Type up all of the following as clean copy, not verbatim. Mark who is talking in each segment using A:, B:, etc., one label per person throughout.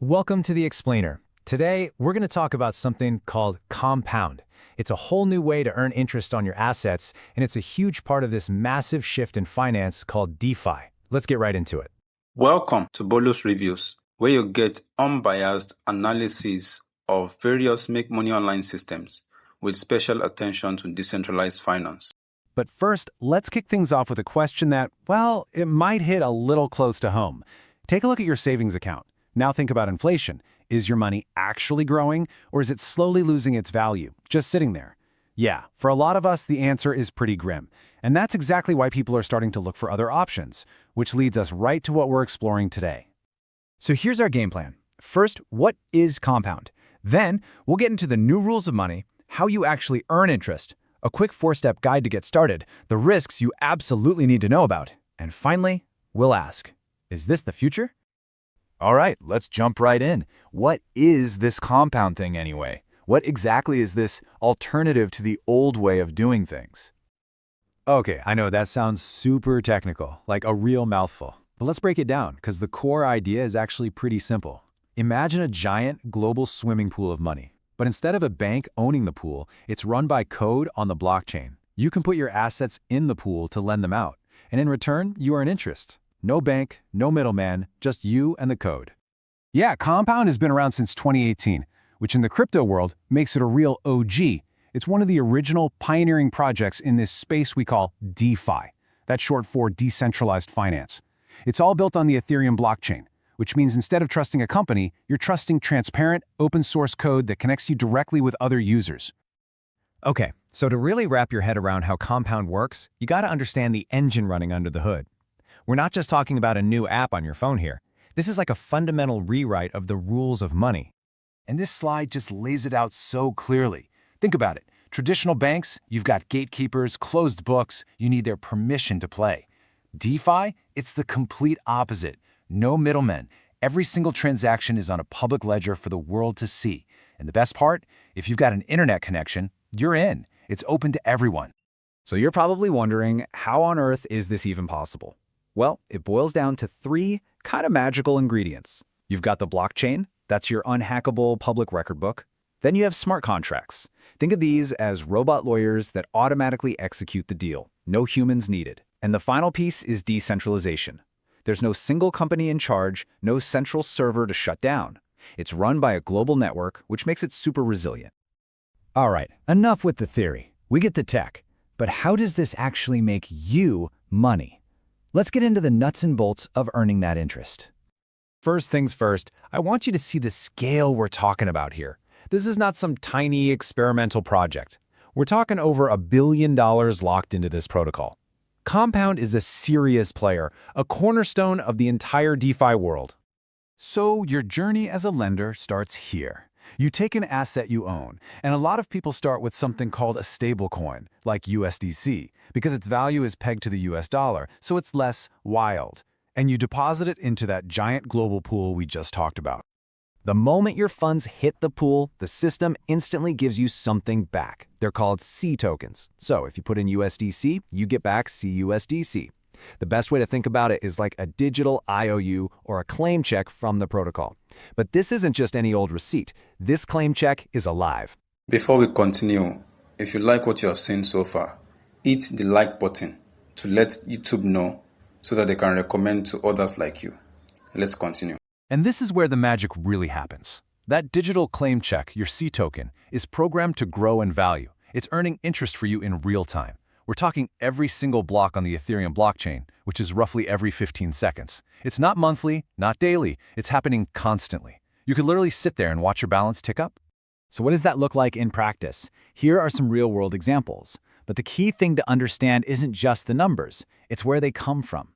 A: Welcome to The Explainer. Today, we're going to talk about something called compound. It's a whole new way to earn interest on your assets, and it's a huge part of this massive shift in finance called DeFi. Let's get right into it.
B: Welcome to Bolus Reviews, where you get unbiased analysis of various make money online systems with special attention to decentralized finance.
A: But first, let's kick things off with a question that, well, it might hit a little close to home. Take a look at your savings account. Now think about inflation. Is your money actually growing, or is it slowly losing its value, just sitting there? Yeah, for a lot of us, the answer is pretty grim. And that's exactly why people are starting to look for other options, which leads us right to what we're exploring today.
C: So here's our game plan. First, what is compound? Then, we'll get into the new rules of money, how you actually earn interest, a quick 4-step guide to get started, the risks you absolutely need to know about, and finally, we'll ask, is this the future?
D: All right, let's jump right in. What is this compound thing anyway? What exactly is this alternative to the old way of doing things?
A: Okay, I know that sounds super technical, like a real mouthful. But let's break it down, because the core idea is actually pretty simple. Imagine a giant global swimming pool of money. But instead of a bank owning the pool, it's run by code on the blockchain. You can put your assets in the pool to lend them out, and in return, you earn interest. No bank, no middleman, just you and the code. Yeah, Compound has been around since 2018, which in the crypto world makes it a real OG. It's one of the original pioneering projects in this space we call DeFi. That's short for decentralized finance. It's all built on the Ethereum blockchain, which means instead of trusting a company, you're trusting transparent, open-source code that connects you directly with other users. Okay, so to really wrap your head around how Compound works, you gotta understand the engine running under the hood. We're not just talking about a new app on your phone here. This is like a fundamental rewrite of the rules of money. And this slide just lays it out so clearly. Think about it. Traditional banks, you've got gatekeepers, closed books, you need their permission to play. DeFi, it's the complete opposite. No middlemen. Every single transaction is on a public ledger for the world to see. And the best part, if you've got an internet connection, you're in. It's open to everyone. So you're probably wondering, how on earth is this even possible? Well, it boils down to 3 kind of magical ingredients. You've got the blockchain, that's your unhackable public record book. Then you have smart contracts. Think of these as robot lawyers that automatically execute the deal. No humans needed. And the final piece is decentralization. There's no single company in charge, no central server to shut down. It's run by a global network, which makes it super resilient.
C: All right, enough with the theory. We get the tech. But how does this actually make you money? Let's get into the nuts and bolts of earning that interest.
A: First things first, I want you to see the scale we're talking about here. This is not some tiny experimental project. We're talking over $1 billion locked into this protocol. Compound is a serious player, a cornerstone of the entire DeFi world. So your journey as a lender starts here. You take an asset you own, and a lot of people start with something called a stablecoin, like USDC, because its value is pegged to the US dollar, so it's less wild. And you deposit it into that giant global pool we just talked about. The moment your funds hit the pool, the system instantly gives you something back. They're called C tokens. So if you put in USDC, you get back CUSDC. The best way to think about it is like a digital IOU or a claim check from the protocol. But this isn't just any old receipt. This claim check is alive.
B: Before we continue, if you like what you have seen so far, hit the like button to let YouTube know so that they can recommend to others like you. Let's continue.
A: And this is where the magic really happens. That digital claim check, your C token, is programmed to grow in value. It's earning interest for you in real time. We're talking every single block on the Ethereum blockchain, which is roughly every 15 seconds. It's not monthly, not daily. It's happening constantly. You could literally sit there and watch your balance tick up. So what does that look like in practice? Here are some real-world examples. But the key thing to understand isn't just the numbers. It's where they come from.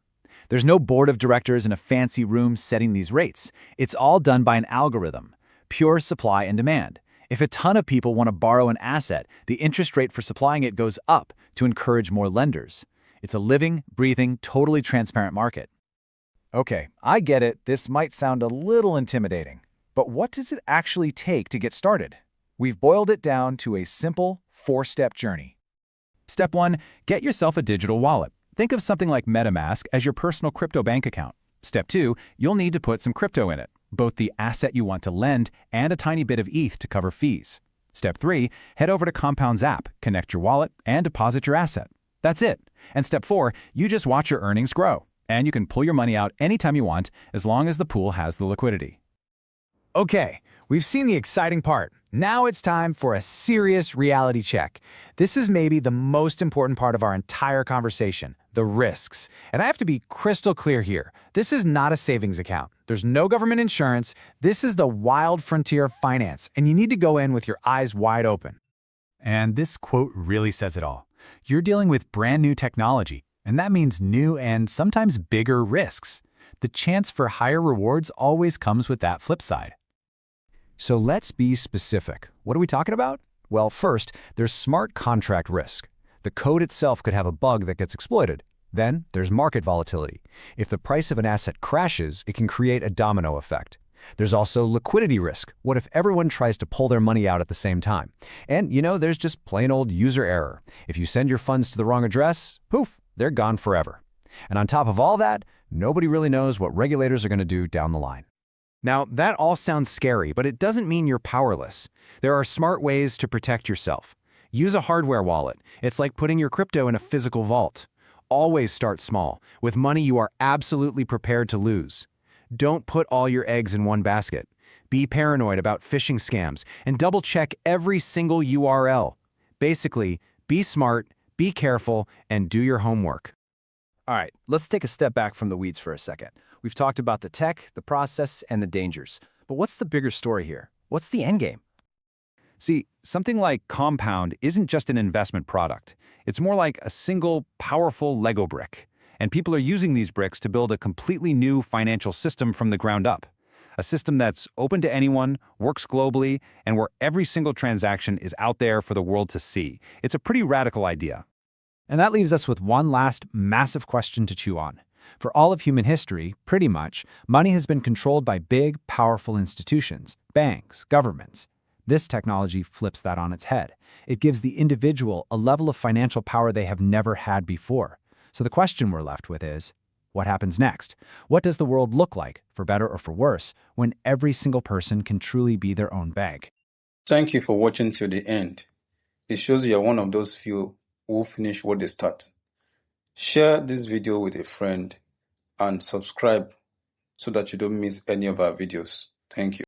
A: There's no board of directors in a fancy room setting these rates. It's all done by an algorithm. Pure supply and demand. If a ton of people want to borrow an asset, the interest rate for supplying it goes up to encourage more lenders. It's a living, breathing, totally transparent market. Okay, I get it. This might sound a little intimidating. But what does it actually take to get started? We've boiled it down to a simple 4-step journey. Step 1, get yourself a digital wallet. Think of something like MetaMask as your personal crypto bank account. Step 2, you'll need to put some crypto in it.
C: both the asset you want to lend and a tiny bit of ETH to cover fees. Step 3, head over to Compound's app, connect your wallet, and deposit your asset. That's it. And step 4, you just watch your earnings grow. And you can pull your money out anytime you want, as long as the pool has the liquidity. Okay, we've seen the exciting part. Now it's time for a serious reality check. This is maybe the most important part of our entire conversation, the risks. And I have to be crystal clear here. This is not a savings account. There's no government insurance. This is the wild frontier of finance, and you need to go in with your eyes wide open.
A: And this quote really says it all. You're dealing with brand new technology, and that means new and sometimes bigger risks. The chance for higher rewards always comes with that flip side.
C: So let's be specific. What are we talking about? Well, first, there's smart contract risk. The code itself could have a bug that gets exploited. Then there's market volatility. If the price of an asset crashes, it can create a domino effect. There's also liquidity risk. What if everyone tries to pull their money out at the same time? And, there's just plain old user error. If you send your funds to the wrong address, poof, they're gone forever. And on top of all that, nobody really knows what regulators are going to do down the line. Now, that all sounds scary, but it doesn't mean you're powerless. There are smart ways to protect yourself. Use a hardware wallet. It's like putting your crypto in a physical vault. Always start small, with money you are absolutely prepared to lose. Don't put all your eggs in one basket. Be paranoid about phishing scams and double-check every single URL. Basically, be smart, be careful, and do your homework. All right, let's take a step back from the weeds for a second. We've talked about the tech, the process, and the dangers. But what's the bigger story here? What's the end game? See, something like Compound isn't just an investment product. It's more like a single, powerful Lego brick. And people are using these bricks to build a completely new financial system from the ground up. A system that's open to anyone, works globally, and where every single transaction is out there for the world to see. It's a pretty radical idea. And that leaves us with one last massive question to chew on. For all of human history, pretty much, money has been controlled by big, powerful institutions, banks, governments. This technology flips that on its head. It gives the individual a level of financial power they have never had before. So the question we're left with is, what happens next? What does the world look like, for better or for worse, when every single person can truly be their own bank?
B: Thank you for watching till the end. It shows you are one of those few who finish what they start. Share this video with a friend and subscribe so that you don't miss any of our videos. Thank you.